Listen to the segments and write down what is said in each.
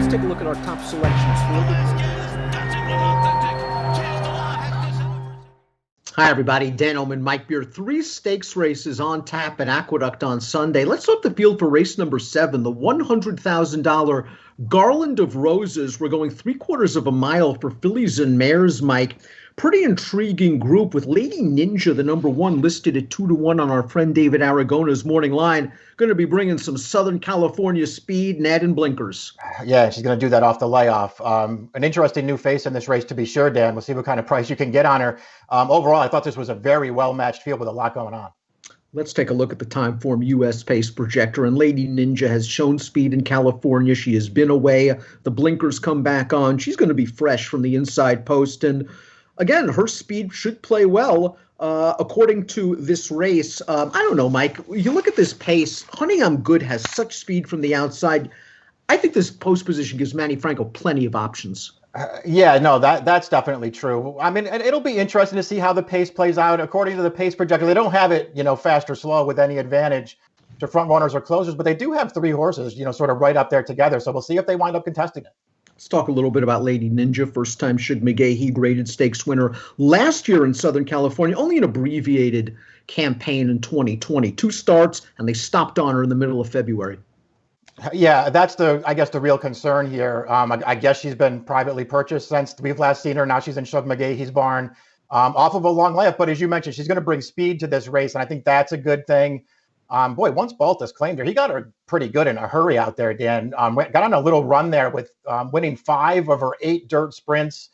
let's take a look at our top selections for Hi, everybody. Dan Illman, Mike Beer. 3 stakes races on tap at Aqueduct on Sunday. Let's start the field for race number 7, the $100,000 Garland of Roses. We're going 3/4 of a mile for fillies and mares, Mike. Pretty intriguing group with Lady Ninja, the number 1, listed at 2-1 on our friend David Aragona's morning line. Going to be bringing some Southern California speed and adding blinkers. Yeah, she's going to do that off the layoff. An interesting new face in this race, to be sure, Dan. We'll see what kind of price you can get on her. Overall, I thought this was a very well-matched field with a lot going on. Let's take a look at the Timeform U.S. pace projector. And Lady Ninja has shown speed in California. She has been away. The blinkers come back on. She's going to be fresh from the inside post. And again, her speed should play well. According to this race, I don't know, Mike, you look at this pace, Honey I'm Good has such speed from the outside. I think this post position gives Manny Franco plenty of options. Yeah, no, that's definitely true. I mean, it'll be interesting to see how the pace plays out. According to the pace projector, they don't have it, fast or slow with any advantage to front runners or closers, but they do have 3 horses, sort of right up there together. So we'll see if they wind up contesting it. Let's talk a little bit about Lady Ninja, first-time Shug McGahee graded stakes winner last year in Southern California, only an abbreviated campaign in 2020. 2 starts, and they stopped on her in the middle of February. Yeah, that's I guess the real concern here. I guess she's been privately purchased since we've last seen her. Now she's in Shug McGahee's barn off of a long layoff. But as you mentioned, she's going to bring speed to this race, and I think that's a good thing. Once Baltus claimed her, he got her pretty good in a hurry out there, Dan. Got on a little run there with winning 5 of her 8 dirt sprints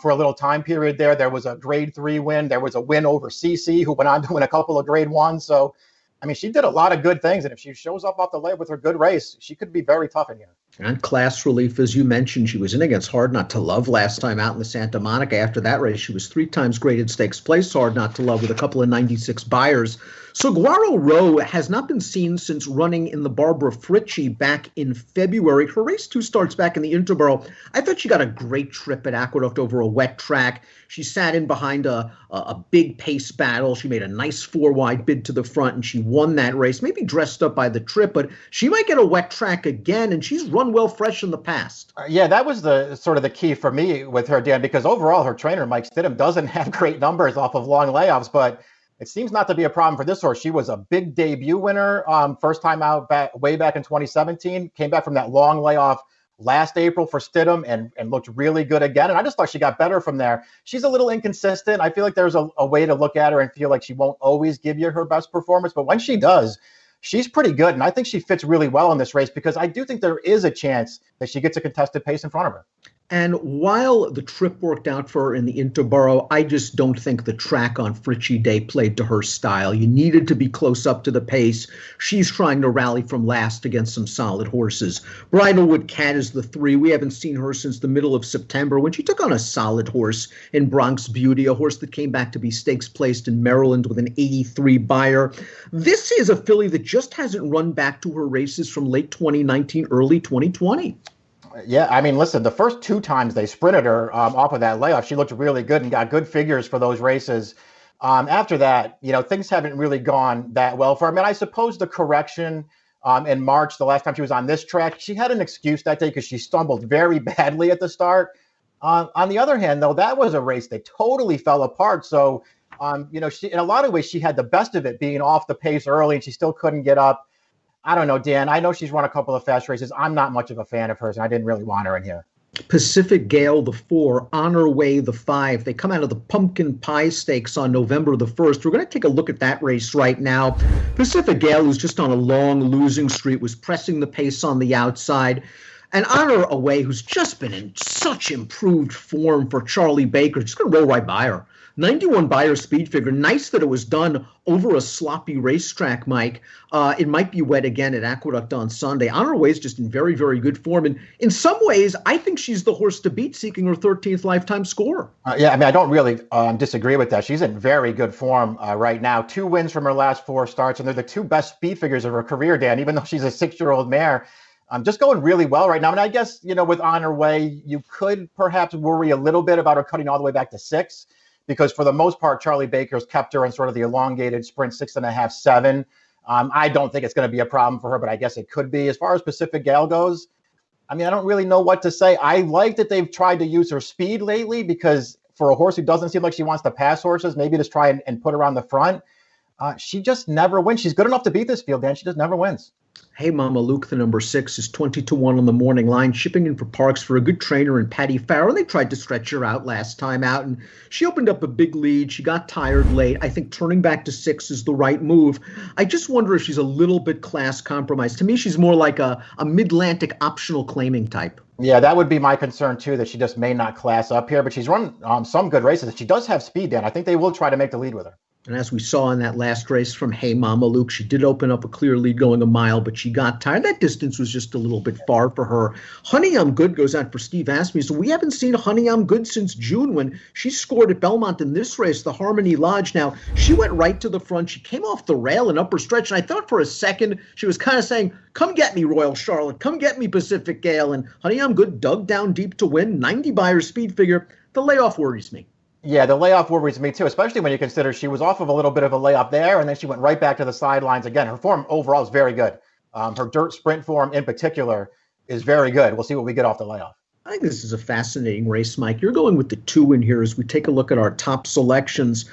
for a little time period there. There was a grade 3 win. There was a win over CC, who went on to win a couple of grade 1s. So, I mean, she did a lot of good things. And if she shows up off the layup with her good race, she could be very tough in here. And class relief, as you mentioned, she was in against Hard Not to Love last time out in the Santa Monica. After that race, she was 3 times graded stakes place Hard Not to Love with a couple of 96 buyers. Saguaro Row has not been seen since running in the Barbara Fritchie back in February. Her race 2 starts back in the Interborough. I thought she got a great trip at Aqueduct over a wet track. She sat in behind a big pace battle. She made a nice 4-wide bid to the front, and she won that race, maybe dressed up by the trip, but she might get a wet track again, and she's run well fresh in the past. Yeah, that was the sort of the key for me with her, Dan, because overall her trainer, Mike Stidham, doesn't have great numbers off of long layoffs, but it seems not to be a problem for this horse. She was a big debut winner, first time out way back in 2017, came back from that long layoff last April for Stidham and looked really good again. And I just thought she got better from there. She's a little inconsistent. I feel like there's a way to look at her and feel like she won't always give you her best performance, but when she does, she's pretty good. And I think she fits really well in this race because I do think there is a chance that she gets a contested pace in front of her. And while the trip worked out for her in the Interborough, I just don't think the track on Fritchie Day played to her style. You needed to be close up to the pace. She's trying to rally from last against some solid horses. Bridalwood Cat is the 3. We haven't seen her since the middle of September when she took on a solid horse in Bronx Beauty, a horse that came back to be stakes placed in Maryland with an 83 buyer. This is a filly that just hasn't run back to her races from late 2019, early 2020. Yeah, I mean, listen, the first 2 times they sprinted her off of that layoff, she looked really good and got good figures for those races. After that, things haven't really gone that well for her. I mean, I suppose the correction in March, the last time she was on this track, she had an excuse that day because she stumbled very badly at the start. On the other hand, though, that was a race that totally fell apart. So, she, in a lot of ways, she had the best of it being off the pace early and she still couldn't get up. I don't know, Dan. I know she's run a couple of fast races. I'm not much of a fan of hers, and I didn't really want her in here. Pacific Gale, the 4, Honor Way, the 5. They come out of the Pumpkin Pie Stakes on November the 1st. We're going to take a look at that race right now. Pacific Gale, who's just on a long losing streak, was pressing the pace on the outside. And Honor Away, who's just been in such improved form for Charlie Baker, just going to roll right by her. 91 buyer speed figure. Nice that it was done over a sloppy racetrack, Mike. It might be wet again at Aqueduct on Sunday. Honor Way is just in very, very good form. And in some ways, I think she's the horse to beat, seeking her 13th lifetime score. Yeah, I mean, I don't really disagree with that. She's in very good form right now. 2 wins from her last 4 starts, and they're the 2 best speed figures of her career, Dan, even though she's a 6-year-old mare. Just going really well right now. And I guess, with Honor Way, you could perhaps worry a little bit about her cutting all the way back to 6. Because for the most part, Charlie Baker's kept her in sort of the elongated sprint 6.5, 7. I don't think it's going to be a problem for her, but I guess it could be. As far as Pacific Gale goes, I mean, I don't really know what to say. I like that they've tried to use her speed lately, because for a horse who doesn't seem like she wants to pass horses, maybe just try and put her on the front. She just never wins. She's good enough to beat this field, Dan. She just never wins. Hey Mama Luke, the number 6, is 20-1 on the morning line, shipping in for Parks for a good trainer in Patty Farrell. They tried to stretch her out last time out, and she opened up a big lead. She got tired late. I think turning back to 6 is the right move. I just wonder if she's a little bit class compromised. To me, she's more like a Mid-Atlantic optional claiming type. Yeah, that would be my concern too, that she just may not class up here, but she's run some good races. She does have speed, Dan. I think they will try to make the lead with her. And as we saw in that last race from Hey Mama Luke, she did open up a clear lead going a mile, but she got tired. That distance was just a little bit far for her. Honey I'm Good goes out for Steve Asmussen. So we haven't seen Honey I'm Good since June, when she scored at Belmont in this race, the Harmony Lodge. Now, she went right to the front. She came off the rail in upper stretch, and I thought for a second she was kind of saying, come get me, Royal Charlotte. Come get me, Pacific Gale. And Honey I'm Good dug down deep to win. 90 by her speed figure. The layoff worries me. Yeah, the layoff worries me too, especially when you consider she was off of a little bit of a layoff there, and then she went right back to the sidelines again. Her form overall is very good. Her dirt sprint form in particular is very good. We'll see what we get off the layoff. I think this is a fascinating race, Mike. You're going with the 2 in here as we take a look at our top selections.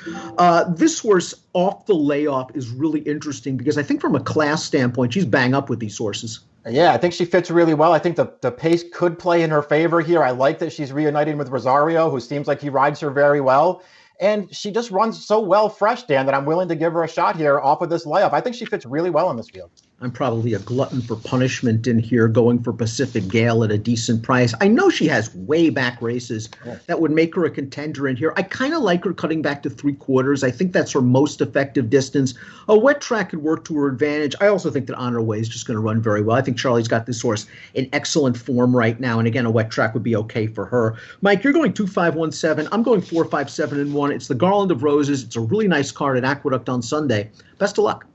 This horse off the layoff is really interesting because I think from a class standpoint, she's bang up with these horses. Yeah, I think she fits really well. I think the pace could play in her favor here. I like that she's reuniting with Rosario, who seems like he rides her very well. And she just runs so well fresh, Dan, that I'm willing to give her a shot here off of this layoff. I think she fits really well in this field. I'm probably a glutton for punishment in here, going for Pacific Gale at a decent price. I know she has way back races that would make her a contender in here. I kind of like her cutting back to 3/4. I think that's her most effective distance. A wet track could work to her advantage. I also think that On Her Way is just going to run very well. I think Charlie's got this horse in excellent form right now. And again, a wet track would be okay for her. Mike, you're going 2-5-1-7. I'm going 4-5-7-1. It's the Garland of Roses. It's a really nice card at Aqueduct on Sunday. Best of luck.